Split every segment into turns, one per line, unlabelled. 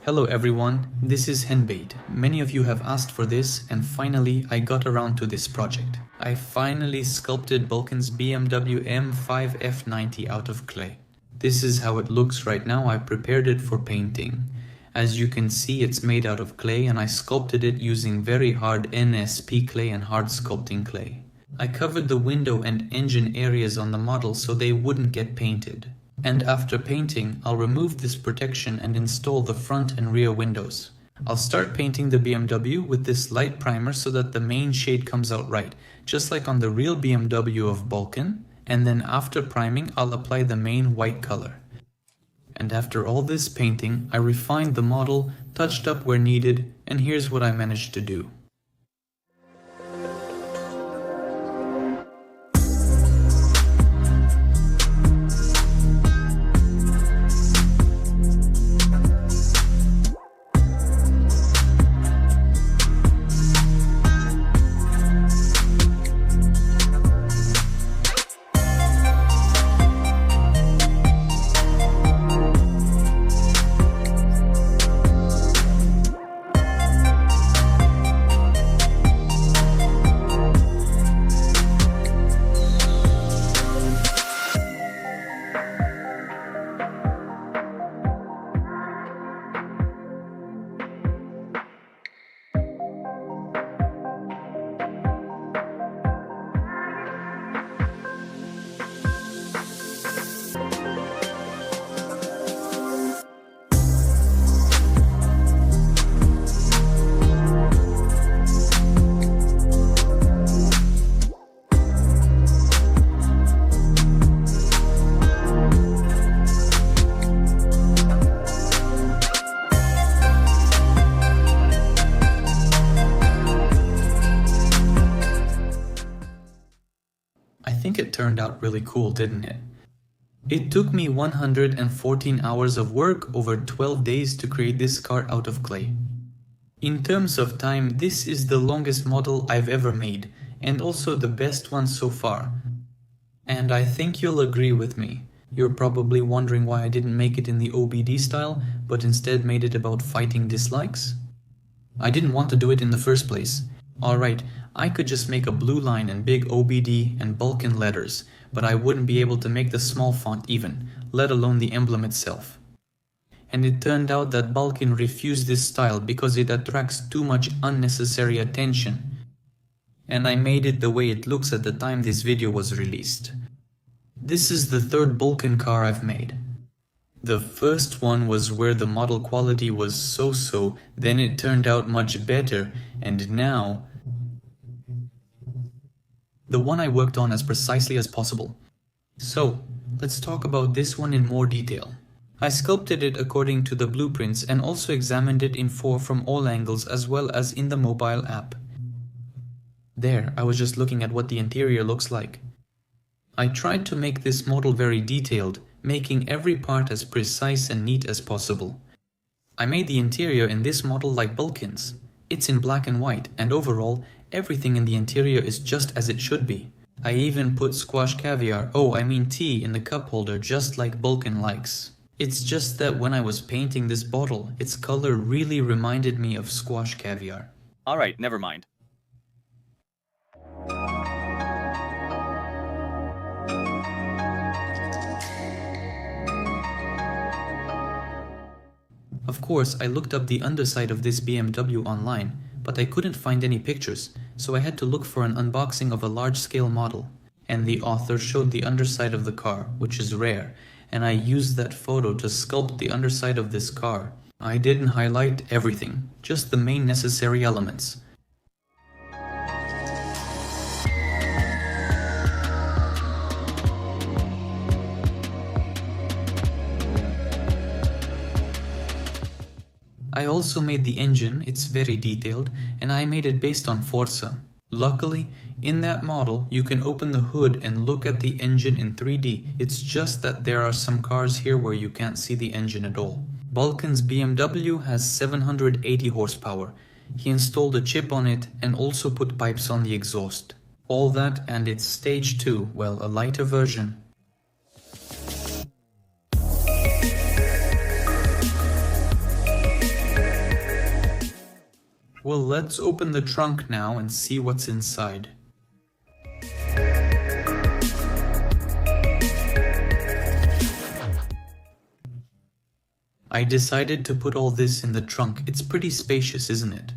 Hello everyone, this is Henbait. Many of you have asked for this and finally I got around to this project. I finally sculpted Vulcan's BMW M5 F90 out of clay. This is how it looks right now. I prepared it for painting. As you can see, it's made out of clay and I sculpted it using very hard NSP clay and hard sculpting clay. I covered the window and engine areas on the model so they wouldn't get painted. And after painting, I'll remove this protection and install the front and rear windows. I'll start painting the BMW with this light primer so that the main shade comes out right, just like on the real BMW of Vulcan, and then after priming, I'll apply the main white color. And after all this painting, I refined the model, touched up where needed, and here's what I managed to do. I think it turned out really cool, didn't it? It took me 114 hours of work over 12 days to create this car out of clay. In terms of time, this is the longest model I've ever made, and also the best one so far. And I think you'll agree with me. You're probably wondering why I didn't make it in the OBD style, but instead made it about fighting dislikes. I didn't want to do it in the first place. Alright, I could just make a blue line and big OBD and Vulcan letters, but I wouldn't be able to make the small font even, let alone the emblem itself. And it turned out that Vulcan refused this style because it attracts too much unnecessary attention. And I made it the way it looks at the time this video was released. This is the third Vulcan car I've made. The first one was where the model quality was so-so, then it turned out much better, and now the one I worked on as precisely as possible. So, let's talk about this one in more detail. I sculpted it according to the blueprints and also examined it in 4 from all angles as well as in the mobile app. There, I was just looking at what the interior looks like. I tried to make this model very detailed, making every part as precise and neat as possible. I made the interior in this model like Vulcan's. It's in black and white, and overall, everything in the interior is just as it should be. I even put squash caviar, tea in the cup holder just like Vulcan likes. It's just that when I was painting this bottle, its color really reminded me of squash caviar.
Alright, never mind.
Of course, I looked up the underside of this BMW online, but I couldn't find any pictures, so I had to look for an unboxing of a large-scale model. And the author showed the underside of the car, which is rare, and I used that photo to sculpt the underside of this car. I didn't highlight everything, just the main necessary elements. I also made the engine, it's very detailed, and I made it based on Forza. Luckily, in that model, you can open the hood and look at the engine in 3D. It's just that there are some cars here where you can't see the engine at all. Vulcan's BMW has 780 horsepower. He installed a chip on it and also put pipes on the exhaust. All that and it's stage 2, well, a lighter version. Well, let's open the trunk now and see what's inside. I decided to put all this in the trunk. It's pretty spacious, isn't it?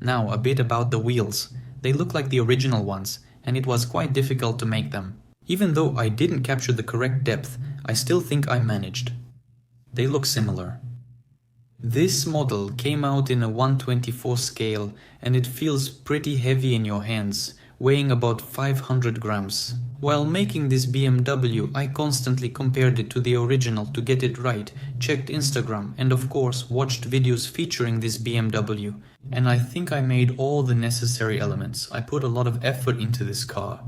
Now, a bit about the wheels. They look like the original ones, and it was quite difficult to make them. Even though I didn't capture the correct depth, I still think I managed. They look similar. This model came out in a 1/24 scale, and it feels pretty heavy in your hands, weighing about 500 grams. While making this BMW, I constantly compared it to the original to get it right, checked Instagram, and of course watched videos featuring this BMW. And I think I made all the necessary elements. I put a lot of effort into this car.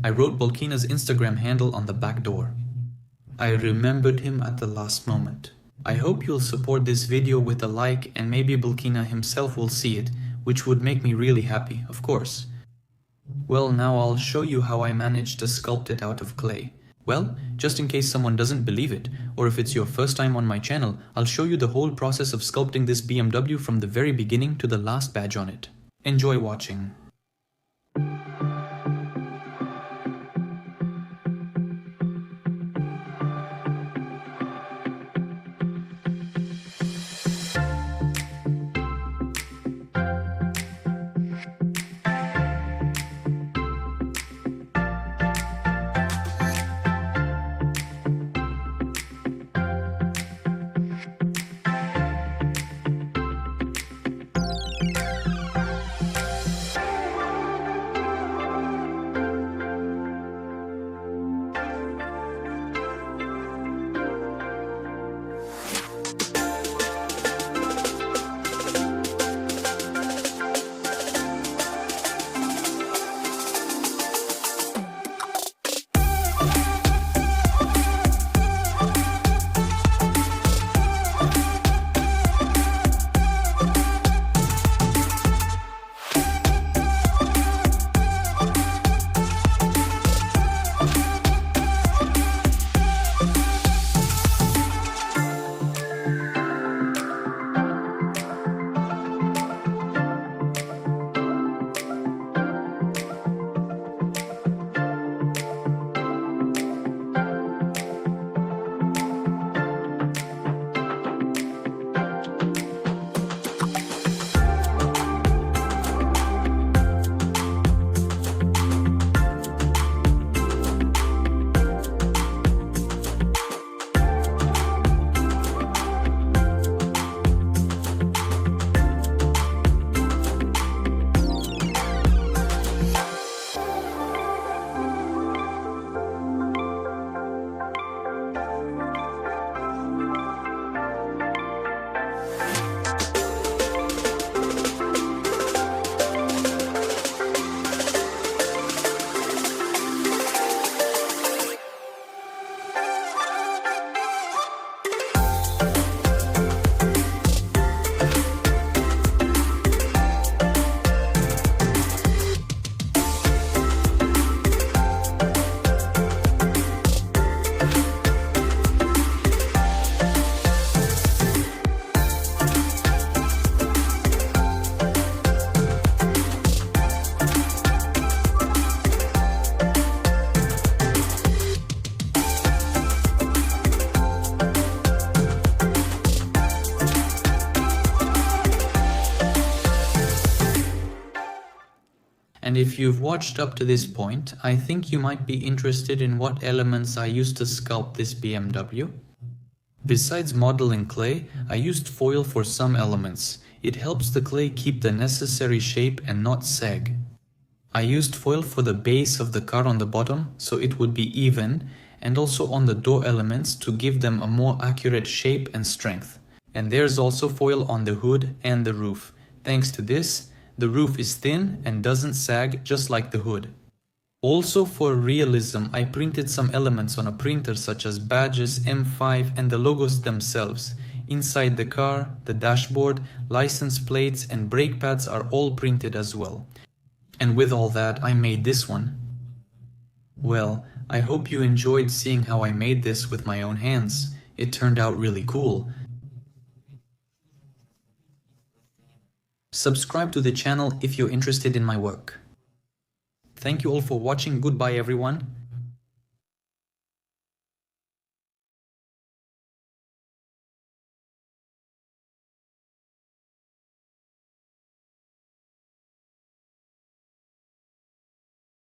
I wrote Bulkina's Instagram handle on the back door. I remembered him at the last moment. I hope you'll support this video with a like, and maybe Bulkina himself will see it, which would make me really happy, of course. Well, now I'll show you how I managed to sculpt it out of clay. Well, just in case someone doesn't believe it, or if it's your first time on my channel, I'll show you the whole process of sculpting this BMW from the very beginning to the last badge on it. Enjoy watching. And if you've watched up to this point, I think you might be interested in what elements I used to sculpt this BMW. Besides modeling clay, I used foil for some elements. It helps the clay keep the necessary shape and not sag. I used foil for the base of the car on the bottom, so it would be even, and also on the door elements to give them a more accurate shape and strength. And there's also foil on the hood and the roof. Thanks to this, the roof is thin and doesn't sag just like the hood. Also for realism, I printed some elements on a printer such as badges, M5 and the logos themselves. Inside the car, the dashboard, license plates and brake pads are all printed as well. And with all that, I made this one. Well, I hope you enjoyed seeing how I made this with my own hands. It turned out really cool. Subscribe to the channel if you're interested in my work. Thank you all for watching. Goodbye everyone.